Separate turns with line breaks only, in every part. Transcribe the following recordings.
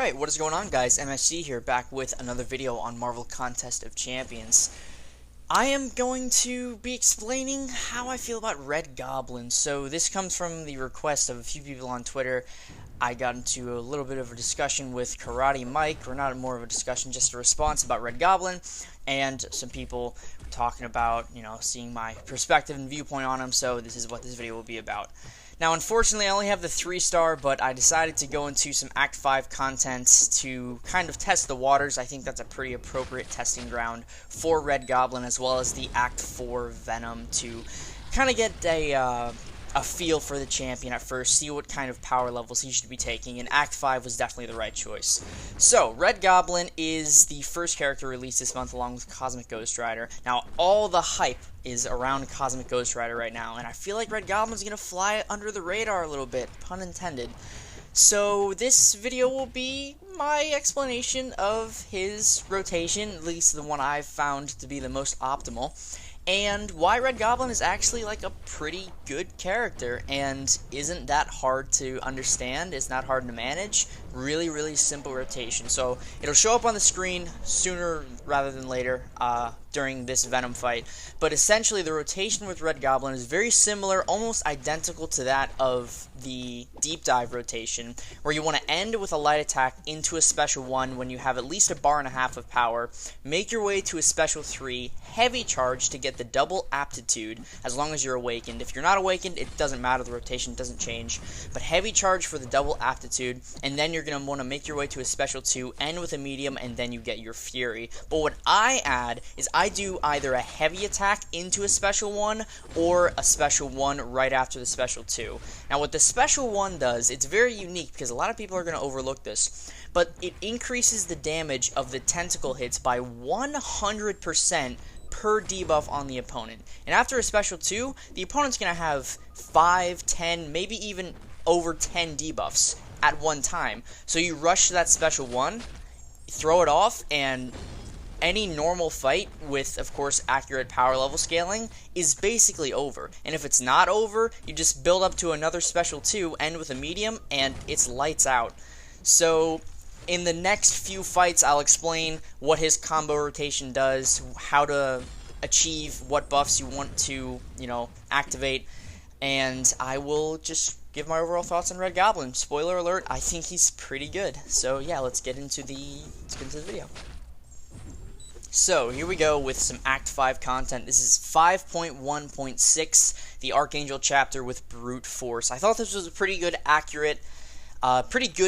Alright, what is going on, guys? MSC here, back with another video on Marvel Contest of Champions. I am going to be explaining how I feel about Red Goblin. So this comes from the request of a few people on Twitter. I got into a little bit of a discussion with Karate Mike, or not more of a discussion, just a response about Red Goblin, and some people were talking about, seeing my perspective and viewpoint on him, so this is what this video will be about. Now, unfortunately, I only have the 3-star, but I decided to go into some Act 5 content to kind of test the waters. I think that's a pretty appropriate testing ground for Red Goblin, as well as the Act 4 Venom, to kind of get a feel for the champion at first, see what kind of power levels he should be taking, and Act 5 was definitely the right choice. So, Red Goblin is the first character released this month along with Cosmic Ghost Rider. Now, all the hype is around Cosmic Ghost Rider right now, and I feel like Red Goblin's going to fly under the radar a little bit, pun intended. So, this video will be my explanation of his rotation, at least the one I've found to be the most optimal, and why Red Goblin is actually like a pretty good character and isn't that hard to understand. It's not hard to manage. Really, really simple rotation. So it'll show up on the screen sooner rather than later during this Venom fight. But essentially the rotation with Red Goblin is very similar, almost identical to that of the Deep Dive rotation, where you want to end with a light attack into a special 1 when you have at least a bar and a half of power, make your way to a special 3, heavy charge to get the double aptitude as long as you're awakened. If you're not awakened, it doesn't matter, the rotation doesn't change, but heavy charge for the double aptitude, and then you're going to want to make your way to a special 2, end with a medium, and then you get your fury. But what I add is I do either a heavy attack into a special 1 or a special 1 right after the special 2. Now what the special 1 does, it's very unique because a lot of people are going to overlook this, but it increases the damage of the tentacle hits by 100% per debuff on the opponent. And after a special 2, the opponent's going to have 5, 10, maybe even over 10 debuffs at one time. So you rush to that special 1, throw it off, and any normal fight with, of course, accurate power level scaling is basically over. And if it's not over, you just build up to another special 2, end with a medium, and it's lights out. So in the next few fights, I'll explain what his combo rotation does, how to achieve what buffs you want to, activate, and I will just give my overall thoughts on Red Goblin. Spoiler alert, I think he's pretty good. So yeah, let's get into the video. So here we go with some Act 5 content. This is 5.1.6, the Archangel chapter with Brute Force. I thought this was a pretty good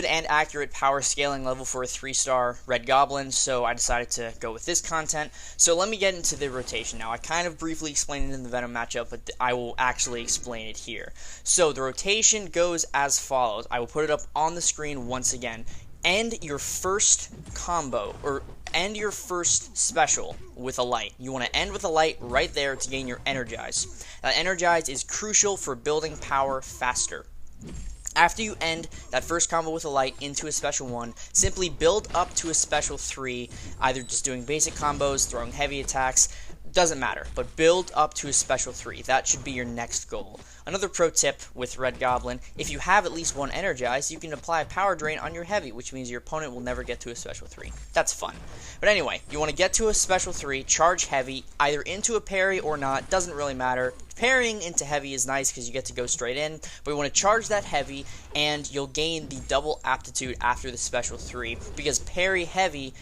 and accurate power scaling level for a 3-star Red Goblin, so I decided to go with this content. So let me get into the rotation now. I kind of briefly explained it in the Venom matchup, but I will actually explain it here. So the rotation goes as follows. I will put it up on the screen once again. End your first combo, or end your first special with a light. You want to end with a light right there to gain your Energize. That Energize is crucial for building power faster. After you end that first combo with a light into a special 1, simply build up to a special 3, either just doing basic combos, throwing heavy attacks, doesn't matter, but build up to a special 3. That should be your next goal. Another pro tip with Red Goblin, if you have at least one Energize, you can apply a power drain on your heavy, which means your opponent will never get to a special 3. That's fun. But anyway, you want to get to a special 3, charge heavy, either into a parry or not, doesn't really matter. Parrying into heavy is nice because you get to go straight in, but you want to charge that heavy, and you'll gain the double aptitude after the special 3, because parry heavy,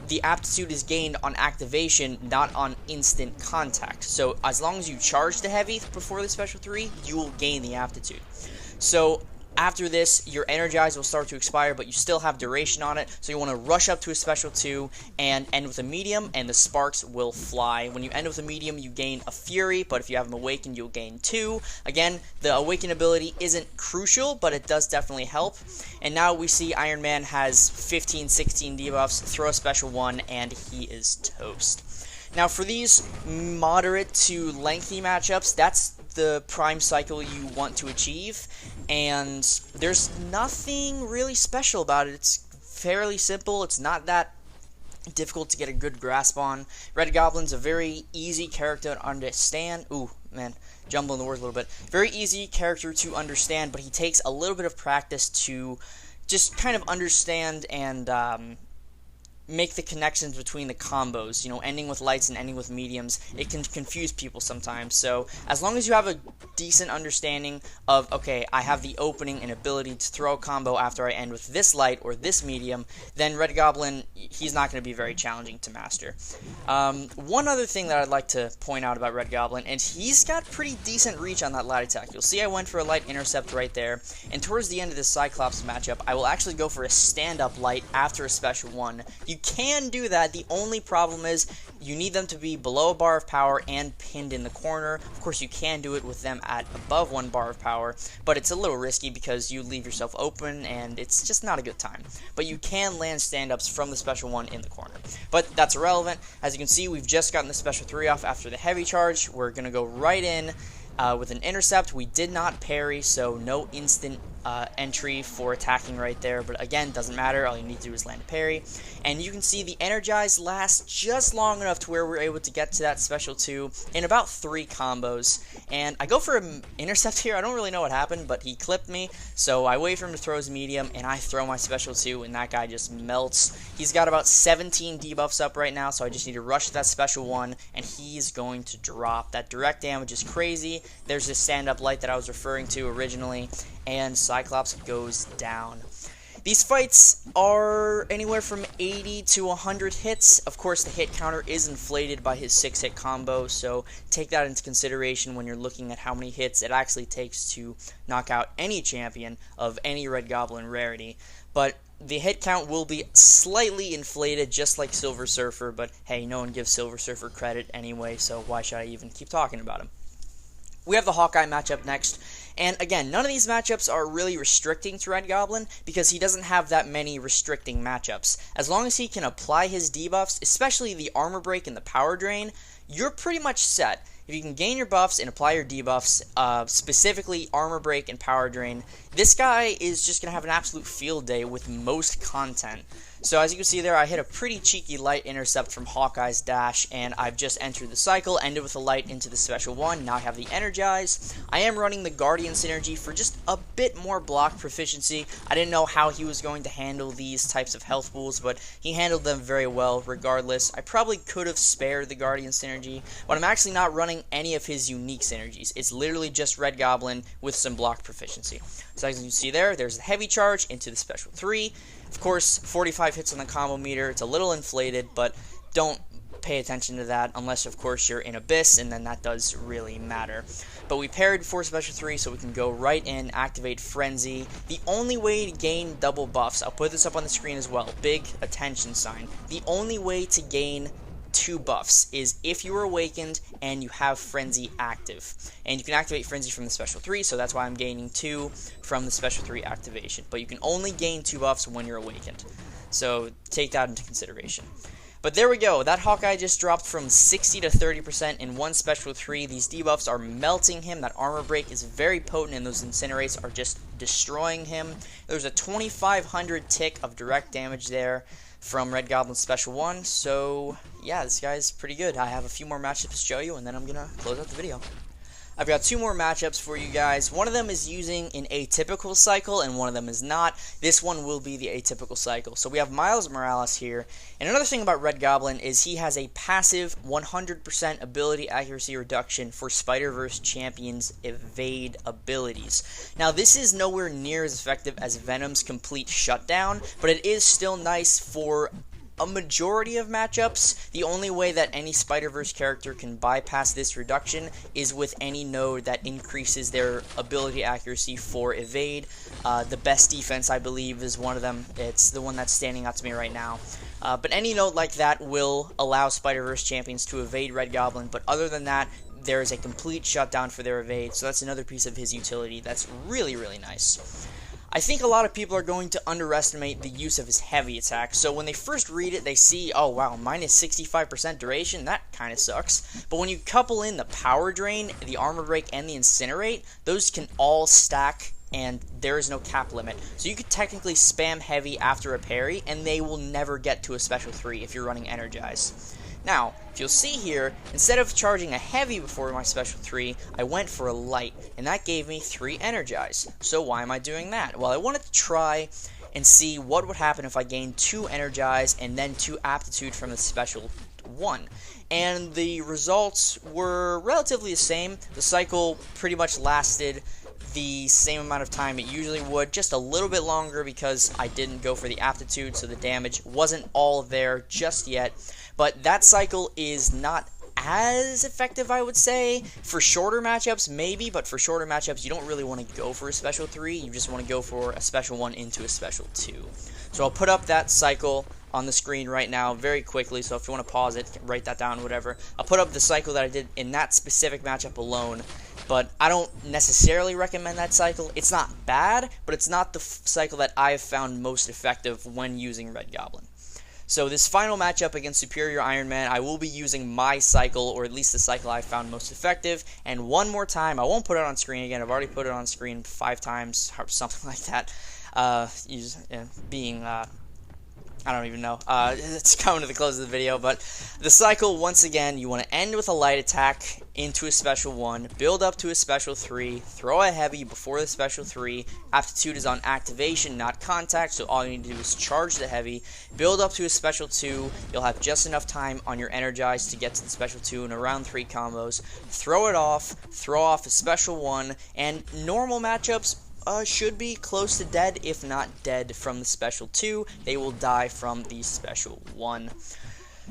the aptitude is gained on activation, not on instant contact. So as long as you charge the heavy before the special 3, you will gain the aptitude. So after this, your Energize will start to expire, but you still have duration on it, so you want to rush up to a special 2 and end with a medium, and the sparks will fly. When you end with a medium, you gain a Fury, but if you have them awakened, you'll gain 2. Again, the awaken ability isn't crucial, but it does definitely help. And now we see Iron Man has 15, 16 debuffs, throw a special 1, and he is toast. Now for these moderate to lengthy matchups, that's the prime cycle you want to achieve, and there's nothing really special about it. It's fairly simple. It's not that difficult to get a good grasp on. Red Goblin's a very easy character to understand. Ooh, man, jumbling the words a little bit. Very easy character to understand, but he takes a little bit of practice to just kind of understand and make the connections between the combos, ending with lights and ending with mediums. It can confuse people sometimes. So as long as you have a decent understanding of, okay, I have the opening and ability to throw a combo after I end with this light or this medium, then Red Goblin, he's not going to be very challenging to master. One other thing that I'd like to point out about Red Goblin, and he's got pretty decent reach on that light attack. You'll see I went for a light intercept right there, and towards the end of this Cyclops matchup, I will actually go for a stand-up light after a special one. You can do that. The only problem is you need them to be below a bar of power and pinned in the corner. Of course, you can do it with them at above 1 bar of power, but it's a little risky because you leave yourself open and it's just not a good time. But you can land stand-ups from the special one in the corner. But that's irrelevant. As you can see, we've just gotten the special 3 off after the heavy charge. We're going to go right in with an intercept. We did not parry, so no instant entry for attacking right there, but again, doesn't matter. All you need to do is land a parry, and you can see the energize lasts just long enough to where we're able to get to that special 2 in about 3 combos. And I go for an intercept here. I don't really know what happened, but he clipped me, so I wait for him to throw his medium, and I throw my special 2, and that guy just melts. He's got about 17 debuffs up right now, so I just need to rush that special 1, and he's going to drop. That direct damage is crazy. There's this stand-up light that I was referring to originally, and Cyclops goes down. These fights are anywhere from 80 to 100 hits. Of course, the hit counter is inflated by his 6-hit combo, so take that into consideration when you're looking at how many hits it actually takes to knock out any champion of any Red Goblin rarity. But the hit count will be slightly inflated, just like Silver Surfer, but hey, no one gives Silver Surfer credit anyway, so why should I even keep talking about him? We have the Hawkeye matchup next, and again, none of these matchups are really restricting to Red Goblin because he doesn't have that many restricting matchups. As long as he can apply his debuffs, especially the armor break and the power drain, you're pretty much set. If you can gain your buffs and apply your debuffs, specifically armor break and power drain, this guy is just going to have an absolute field day with most content. So as you can see there, I hit a pretty cheeky light intercept from Hawkeye's dash, and I've just entered the cycle, ended with a light into the special 1. Now I have the energize. I am running the Guardian synergy for just a bit more block proficiency. I didn't know how he was going to handle these types of health pools, but he handled them very well regardless. I probably could have spared the Guardian synergy, but I'm actually not running any of his unique synergies. It's literally just Red Goblin with some block proficiency. So as you can see there, there's the heavy charge into the special 3. Of course, 45 hits on the combo meter. It's a little inflated, but don't pay attention to that unless, of course, you're in Abyss, and then that does really matter. But we parried before special 3, so we can go right in, activate Frenzy. The only way to gain double buffs, I'll put this up on the screen as well, big attention sign. The only way to gain 2 buffs is if you are awakened and you have Frenzy active. And you can activate Frenzy from the special 3, so that's why I'm gaining 2 from the special 3 activation. But you can only gain 2 buffs when you're awakened. So take that into consideration. But there we go. That Hawkeye just dropped from 60 to 30% in one special 3. These debuffs are melting him. That armor break is very potent, and those incinerates are just destroying him. There's a 2500 tick of direct damage there from Red Goblin's special 1. So yeah, this guy's pretty good. I have a few more matchups to show you, and then I'm gonna close out the video. I've got 2 more matchups for you guys. One of them is using an atypical cycle, and one of them is not. This one will be the atypical cycle. So we have Miles Morales here. And another thing about Red Goblin is he has a passive 100% ability accuracy reduction for Spider-Verse Champion's evade abilities. Now, this is nowhere near as effective as Venom's complete shutdown, but it is still nice for a majority of matchups. The only way that any Spider-Verse character can bypass this reduction is with any node that increases their ability accuracy for evade. The best defense, I believe, is one of them. It's the one that's standing out to me right now. But any node like that will allow Spider-Verse champions to evade Red Goblin, but other than that, there is a complete shutdown for their evade, so that's another piece of his utility that's really, really nice. I think a lot of people are going to underestimate the use of his heavy attack, so when they first read it, they see, oh wow, minus 65% duration, that kind of sucks. But when you couple in the power drain, the armor break, and the incinerate, those can all stack, and there is no cap limit. So you could technically spam heavy after a parry, and they will never get to a special 3 if you're running Energize. Now, if you'll see here, instead of charging a heavy before my special 3, I went for a light, and that gave me 3 energize. So why am I doing that? Well, I wanted to try and see what would happen if I gained 2 energize and then 2 aptitude from the special 1. And the results were relatively the same. The cycle pretty much lasted the same amount of time it usually would, just a little bit longer because I didn't go for the aptitude, so the damage wasn't all there just yet. But that cycle is not as effective, I would say. For shorter matchups, maybe, but for shorter matchups, you don't really want to go for a special 3, you just want to go for a special 1 into a special 2. So I'll put up that cycle on the screen right now very quickly, so if you want to pause it, write that down, whatever. I'll put up the cycle that I did in that specific matchup alone, but I don't necessarily recommend that cycle. It's not bad, but it's not the cycle that I've found most effective when using Red Goblin. So this final matchup against Superior Iron Man, I will be using my cycle, or at least the cycle I found most effective. And one more time, I won't put it on screen again. I've already put it on screen 5 times, or something like that. I don't even know. It's coming to the close of the video, but the cycle, once again, you want to end with a light attack into a special 1, build up to a special 3, throw a heavy before the special 3, aptitude is on activation, not contact, so all you need to do is charge the heavy, build up to a special 2, you'll have just enough time on your energize to get to the special 2 in around 3 combos, throw it off, throw off a special 1, and normal matchups should be close to dead, if not dead from the special 2. They will die from the special 1.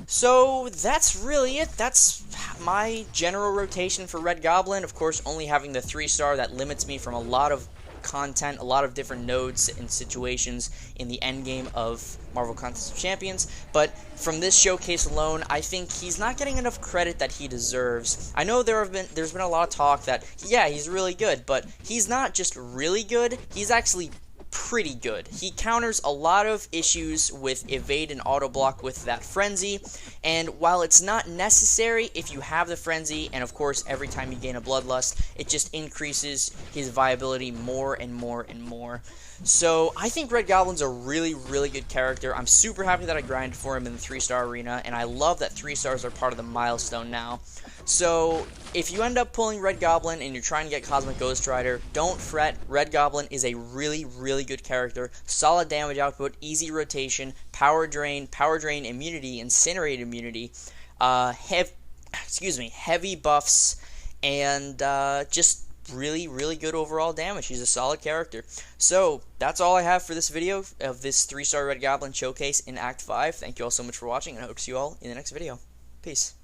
So that's really it. That's my general rotation for Red Goblin. Of course, only having the 3-star, that limits me from a lot of content, a lot of different nodes and situations in the end game of Marvel Contest of Champions, but from this showcase alone, I think he's not getting enough credit that he deserves. I know there's been a lot of talk that, yeah, he's really good, but he's not just really good, he's actually pretty good. He counters a lot of issues with evade and auto block with that frenzy, and while it's not necessary if you have the frenzy, and of course every time you gain a bloodlust, it just increases his viability more and more and more. So I think Red Goblin's a really, really good character. I'm super happy that I grinded for him in the 3-star arena, and I love that 3 stars are part of the milestone now. So if you end up pulling Red Goblin and you're trying to get Cosmic Ghost Rider, don't fret. Red Goblin is a really, really good character. Solid damage output, easy rotation, power drain immunity, incinerate immunity, heavy buffs, and just really, really good overall damage. He's a solid character. So that's all I have for this video of this 3-star Red Goblin showcase in Act 5. Thank you all so much for watching, and I hope to see you all in the next video. Peace.